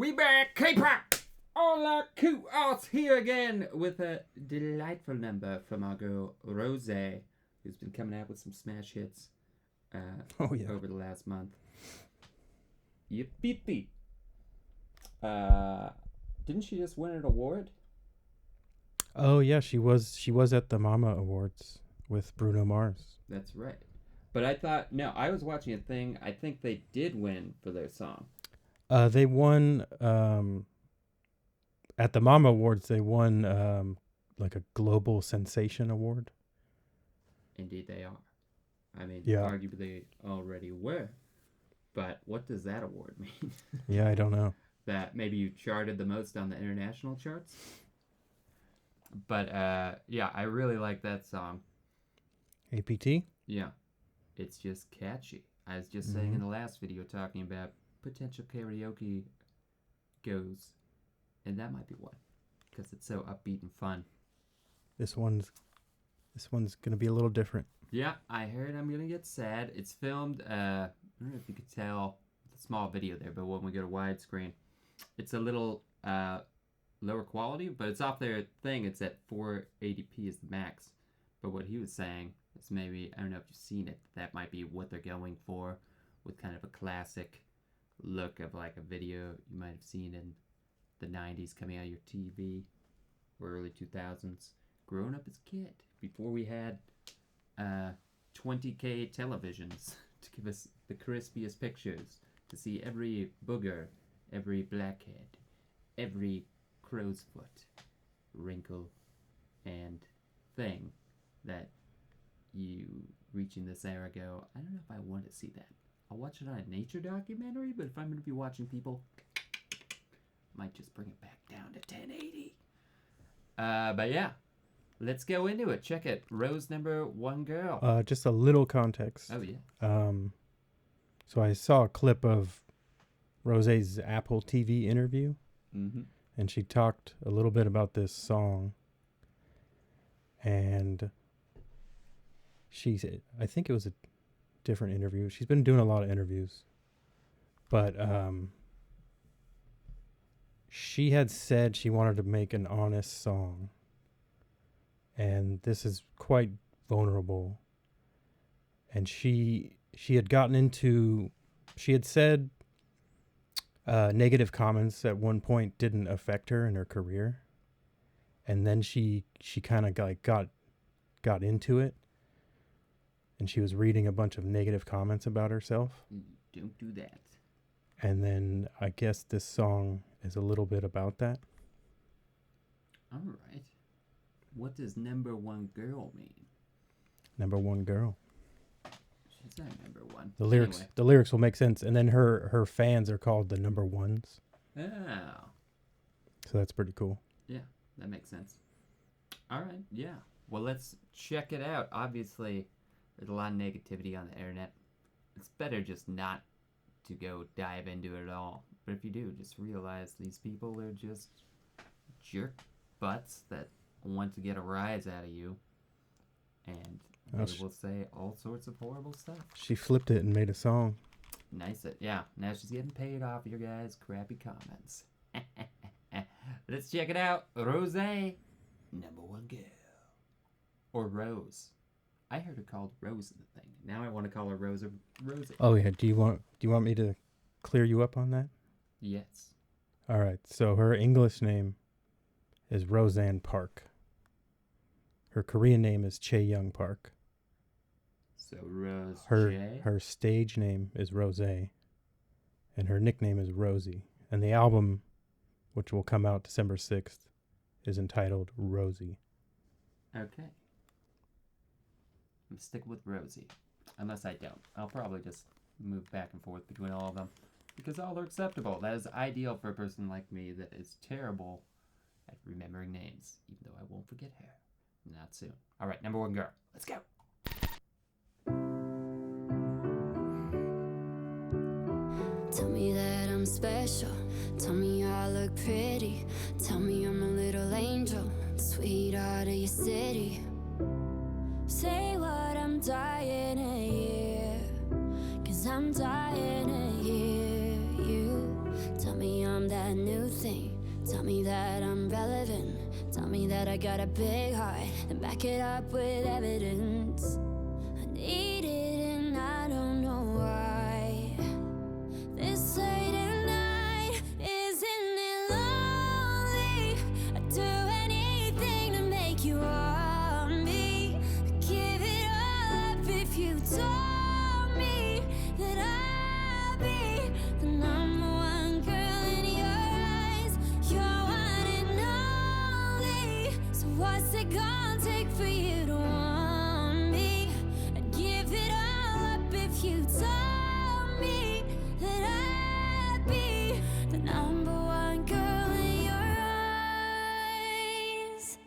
We back, K-pop! Hola, cool arts here again with a delightful number from our girl Rosé, who's been coming out with some smash hits over the last month. Yippee! Didn't she just win an award? Oh yeah, she was at the Mama Awards with Bruno Mars. That's right. But I was watching a thing. I think they did win for their song. They won at the Mama Awards. They won like a global sensation award. Indeed, they are. I mean, yeah. Arguably they already were. But what does that award mean? Yeah, I don't know. That maybe you charted the most on the international charts? But yeah, I really like that song. APT? Yeah. It's just catchy. I was just saying in the last video talking about potential karaoke goes, and that might be one because it's so upbeat and fun. This one's gonna be a little different. Yeah, I heard I'm gonna get sad. It's filmed. I don't know if you could tell the small video there, but when we go to widescreen, it's a little lower quality, but it's off their thing. It's at 480p is the max. But what he was saying is maybe, I don't know if you've seen it, that might be what they're going for with kind of a classic look of like a video you might have seen in the 90s coming out of your TV or early 2000s. Growing up as a kid, before we had 20K televisions to give us the crispiest pictures, to see every booger, every blackhead, every crow's foot, wrinkle, and thing that you reaching this era go, I don't know if I want to see that. I'll watch it on a nature documentary, but if I'm going to be watching people, might just bring it back down to 1080. But yeah, let's go into it. Check it. Rose number one girl. Just a little context. Oh, yeah. So I saw a clip of Rosé's Apple TV interview, and she talked a little bit about this song. And she said, I think it was a different interview. She's been doing a lot of interviews. But she had said she wanted to make an honest song. And this is quite vulnerable. And she had gotten into, she had said negative comments at one point didn't affect her in her career. And then she kind of got into it. And she was reading a bunch of negative comments about herself. Don't do that. And then I guess this song is a little bit about that. All right. What does number one girl mean? Number one girl. She's not number one. The lyrics will make sense. And then her fans are called the number ones. Oh. So that's pretty cool. Yeah, that makes sense. All right, yeah. Well, let's check it out. Obviously, there's a lot of negativity on the internet. It's better just not to go dive into it at all. But if you do, just realize these people are just jerk butts that want to get a rise out of you. And they will say all sorts of horrible stuff. She flipped it and made a song. Nice it. Yeah, now she's getting paid off your guys' crappy comments. Let's check it out. Rosé, number one girl. Or Rose. I heard her called Rose in the thing. Now I want to call her Rose or Rosie. Oh yeah. Do you want me to clear you up on that? Yes. All right. So her English name is Roseanne Park. Her Korean name is Chae Young Park. So Rose. Her stage name is Rosé, and her nickname is Rosie. And the album, which will come out December 6th, is entitled Rosie. Okay. I'm sticking with Rosie. Unless I don't. I'll probably just move back and forth between all of them. Because all are acceptable. That is ideal for a person like me that is terrible at remembering names. Even though I won't forget her. Not soon. Alright, number one girl. Let's go. Tell me that I'm special. Tell me I look pretty. Tell me I'm a little angel, sweetheart of your city. Say what I'm dying to hear, 'cause I'm dying to hear you. Tell me I'm that that new thing. Tell me that I'm relevant. Tell me that I got a big heart, and back it up with evidence. I need it and I don't know why. This late at night, isn't it lonely? I'd do anything to make you want me. I'd give it all up if you told me that I'll be the number one girl in your eyes. You're one and only. So what's it gonna take for you to want me? I'd give it all up if you told me that I'd be the number one girl in your eyes.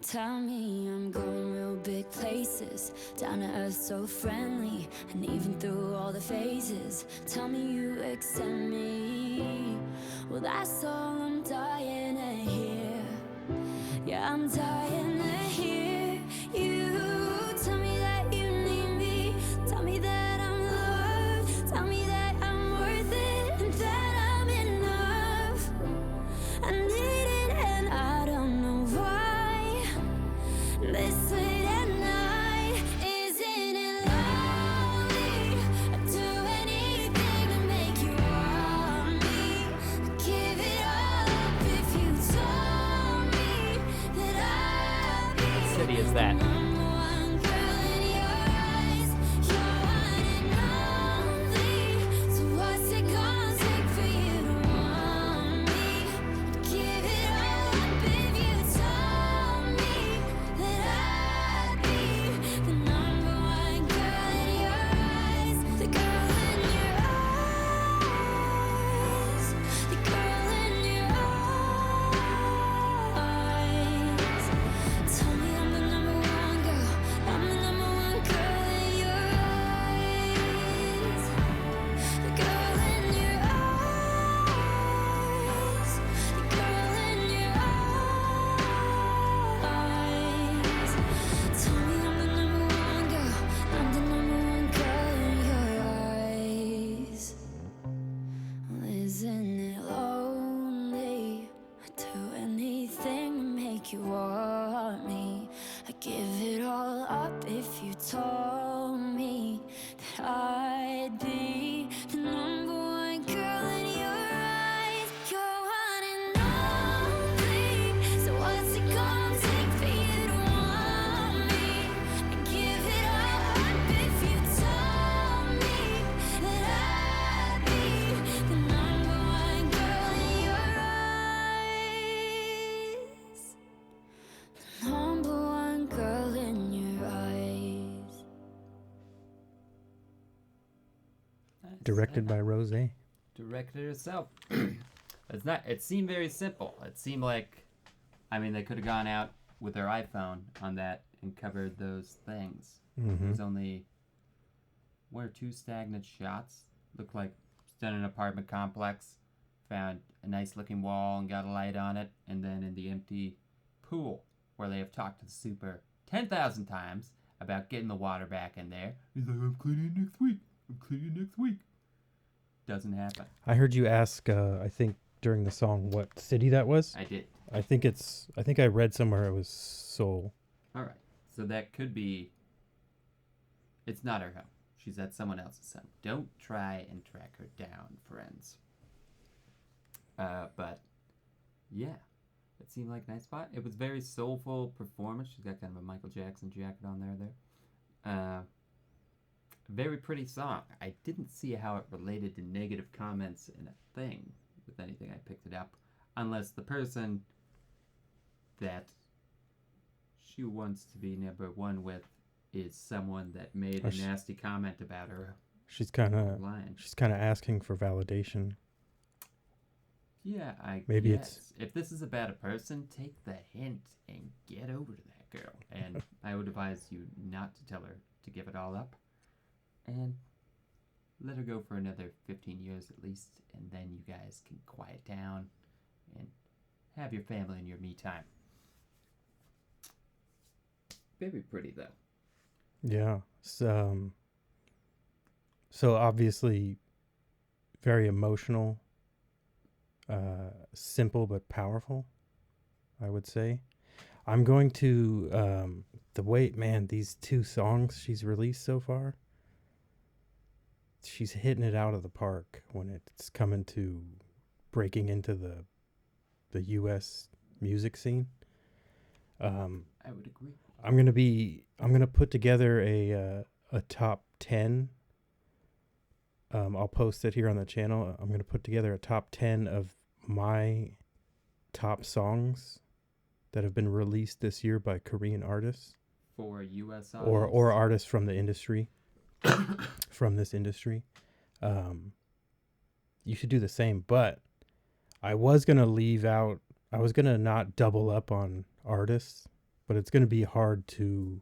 Tell me I'm going real big places, down to earth so friendly, and even through all the phases. Tell me you accept me. Well, that's all I'm dying to hear. Yeah, I'm dying to hear you. Tell me that you need me. Tell me that I'm loved. Tell me that I'm worth it and that I'm enough. I need it and I don't know why. This late at night, isn't it lonely? I'd do anything to make you want me. I'd give it all up if you told me that I'd be What city is that? number one girl in your eyes. You're one and only. So what's it gonna take for you to want me? I'd give it all up if you told me that I'd be the number one girl in your eyes. The girl in your eyes. The girl in your eyes. Tell me I'm the number one girl. I'm the number one girl in your eyes. The girl in your eyes. The girl in your eyes. Tell me I'm the number one girl. I'm the number one girl in your eyes. Well, isn't it lonely? I'd do anything to make you want me. I'd give it all up if you told me that I'd be the number one girl in your eyes. You're one and only. So what's it gonna take for you to want me? I'd give it all up if you told me that I'd be the number one girl in your eyes. The number one girl in your eyes. Directed by Rosé. Directed herself. It's not. It seemed very simple. It seemed like, I mean, they could have gone out with their iPhone on that and covered those things. Mm-hmm. There's only one or two stagnant shots. Looked like it's done in an apartment complex. Found a nice looking wall and got a light on it, and then in the empty pool where they have talked to the super 10,000 times about getting the water back in there. He's like, I'm cleaning next week. I'm cleaning next week. Doesn't happen. I heard you ask, I think during the song, what city that was. I did. I think I read somewhere it was Seoul. All right. So that could be. It's not her home. She's at someone else's home. Don't try and track her down, friends. But yeah, it seemed like a nice spot. It was very soulful performance. She's got kind of a Michael Jackson jacket on there. Very pretty song. I didn't see how it related to negative comments in a thing with anything I picked it up, unless the person that she wants to be number one with is someone that made a nasty comment about her. She's kind of online. asking for validation. Yeah, I Maybe guess. If this is about a person, take the hint and get over to that girl. And I would advise you not to tell her to give it all up. And let her go for another 15 years at least. And then you guys can quiet down and have your family and your me time. Very pretty, though. Yeah. So obviously very emotional simple but powerful, I would say. I'm going to these 2 songs she's released so far. She's hitting it out of the park when it's coming to breaking into the US music scene. I would agree. I'm gonna put together a top 10. I'll post it here on the channel. I'm gonna put together a top 10 of my top songs that have been released this year by Korean artists For U.S. or audience. artists from the industry, from this industry. You should do the same, but I was gonna not double up on artists, but it's gonna be hard to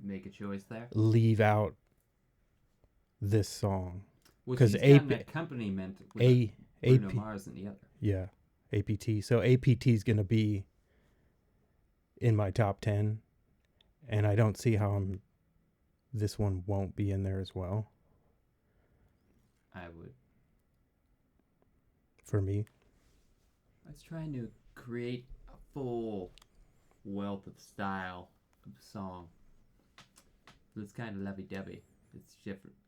Make a choice there. leave out this song. Well, 'Cause she's got an accompaniment with Bruno AP Mars and the other. Yeah, APT. So APT is going to be in my top 10, and I don't see how this one won't be in there as well I would. for me. I was trying to create a full wealth of style of song. It's kind of lovey-dovey. It's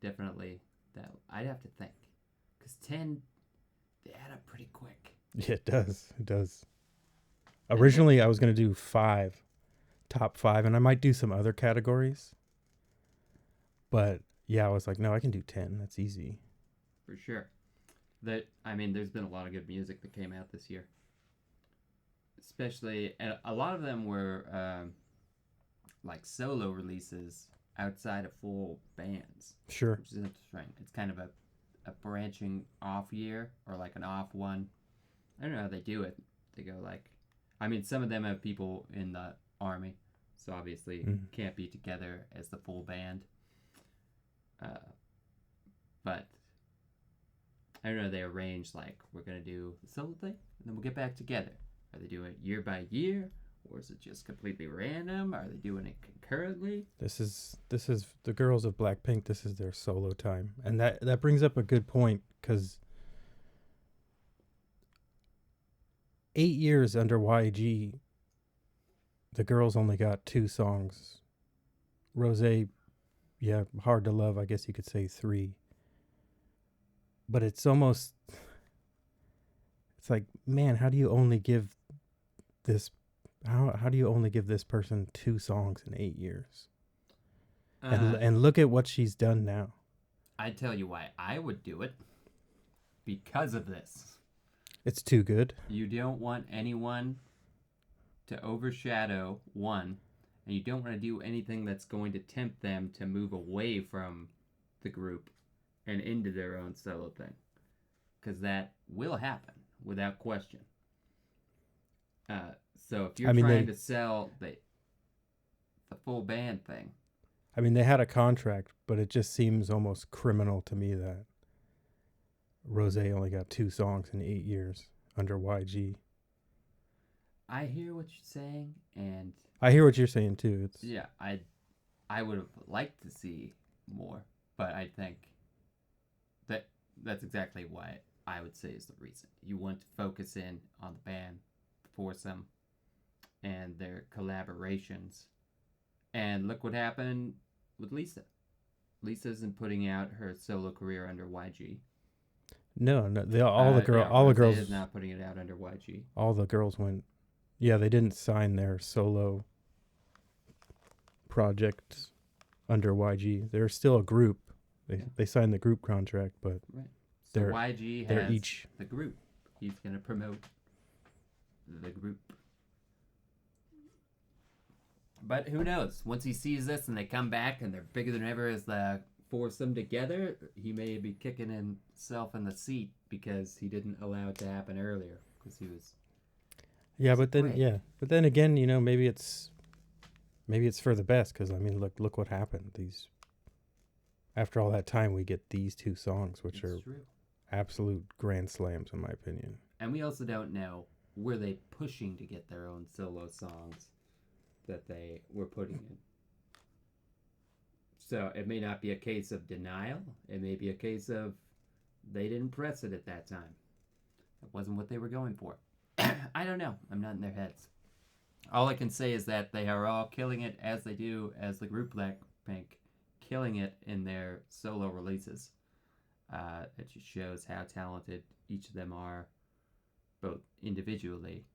definitely that. I'd have to think. Because 10, they add up pretty quick. Yeah, it does. It does. Originally, I was going to do 5, top 5, and I might do some other categories. But yeah, I was like, no, I can do 10. That's easy. For sure. There's been a lot of good music that came out this year. Especially, and a lot of them were like solo releases outside of full bands. Sure. Which is interesting. It's kind of a branching off year, or like an off one. I don't know how they do it. They go like, some of them have people in the army, so obviously can't be together as the full band. But I don't know, they arrange like, we're going to do the solo thing, and then we'll get back together. Are they doing it year by year, or is it just completely random? Are they doing it concurrently? This is the girls of Blackpink. This is their solo time, and that brings up a good point, because 8 years under YG, the girls only got 2 songs. Rosé, yeah, Hard to Love, I guess you could say 3. But it's almost, it's like, man, how do you only give this person 2 songs in 8 years? And look at what she's done now. I tell you why I would do it. Because of this. It's too good. You don't want anyone to overshadow one, and you don't want to do anything that's going to tempt them to move away from the group and into their own solo thing. Because that will happen, without question. So if you're trying to sell the full band thing. They had a contract, but it just seems almost criminal to me that Rosé only got 2 songs in 8 years under YG. I hear what you're saying, and I hear what you're saying too. yeah, I would have liked to see more, but I think that's exactly why I would say is the reason. You want to focus in on the band, the foursome, and their collaborations. And look what happened with Lisa. Lisa isn't putting out her solo career under YG. No, all the girls is not putting it out under YG. All the girls went. Yeah, they didn't sign their solo projects under YG. They're still a group. They signed the group contract, but right. So YG has each the group. He's going to promote the group. But who knows? Once he sees this and they come back and they're bigger than ever as the foursome together, he may be kicking himself in the seat because he didn't allow it to happen earlier because he was. Yeah, but then again, maybe it's for the best, because look what happened. After all that time, we get these 2 songs, which are true. Absolute grand slams, in my opinion. And we also don't know, were they pushing to get their own solo songs that they were putting in? So it may not be a case of denial. It may be a case of they didn't press it at that time. It wasn't what they were going for. I don't know. I'm not in their heads. All I can say is that they are all killing it as they do as the group Blackpink, killing it in their solo releases. It just shows how talented each of them are, both individually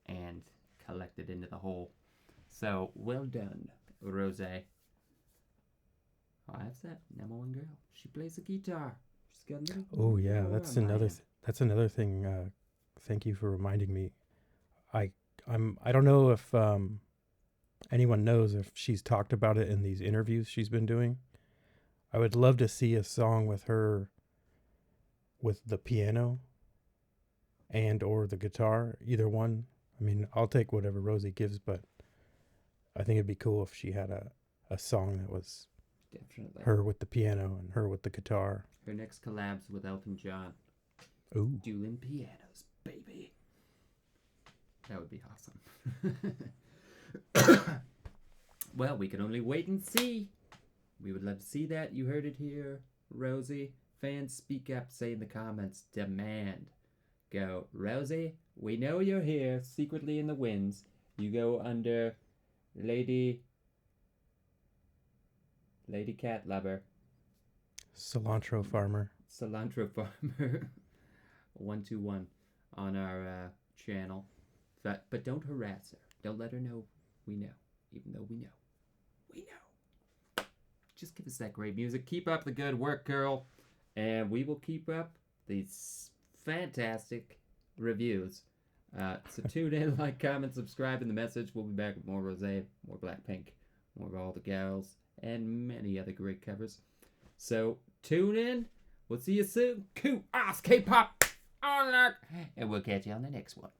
and collected into the whole. So, well done, Rosé. Oh, that's that number one girl. She plays the guitar. She's got a little. Oh yeah, that's another thing. Thank you for reminding me. I don't know if anyone knows if she's talked about it in these interviews she's been doing. I would love to see a song with her with the piano and or the guitar, either one. I mean, I'll take whatever Rosie gives, but I think it'd be cool if she had a song that was definitely her with the piano and her with the guitar. Her next collabs with Elton John. Ooh. Dueling pianos, baby. That would be awesome. Well, we can only wait and see. We would love to see that. You heard it here, Rosie. Fans, speak up, say in the comments, demand. Go, Rosie, we know you're here, secretly in the winds. You go under Lady Cat Lover. Cilantro Farmer. 121 on our channel. But don't harass her. Don't let her know we know. Even though we know. We know. Just give us that great music. Keep up the good work, girl. And we will keep up these fantastic reviews. So tune in, like, comment, subscribe, and the message. We'll be back with more Rosé, more Blackpink, more of all the gals, and many other great covers. So tune in. We'll see you soon. K-pop on luck. And we'll catch you on the next one.